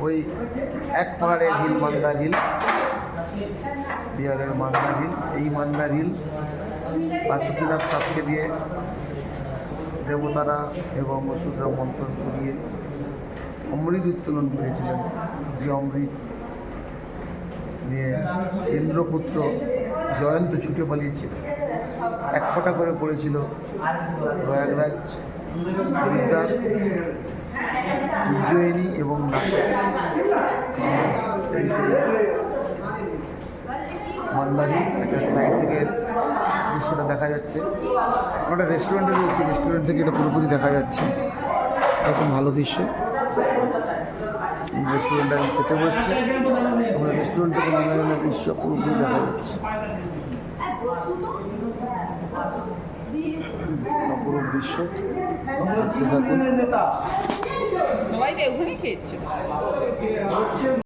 ওই এক পাহাড়ের হিল মান্দার হিল, বিহারের মান্দার হিল। এই মান্দার হিল বাসুকিনাথ সাপকে দিয়ে দেবতারা এবং অসুররা মন্ত্র করিয়ে অমৃত উত্তোলন করেছিলেন। যে অমৃত নিয়ে ইন্দ্রপুত্র জয়ন্ত ছুটে পালিয়েছিল। এক ফোঁটা করে পড়েছিল প্রয়াগরাজ, হরিদ্বার, উজ্জয়িনী এবং নাসিক। এই সেই মান্দারি একটা সাইড থেকে দৃশ্যটা দেখা যাচ্ছে। আমরা রেস্টুরেন্টে রয়েছি, রেস্টুরেন্ট থেকে এটা পুরোপুরি দেখা যাচ্ছে। এরকম ভালো দৃশ্য। এই রেস্টুরেন্টে আমি খেতে বসছি, আমরা রেস্টুরেন্ট থেকে নানা দৃশ্য পুরোপুরি দেখা যাচ্ছে। অপরূপ দৃশ্য দেখতে থাকুন। সবাই তো ওখানেই খেয়েছে।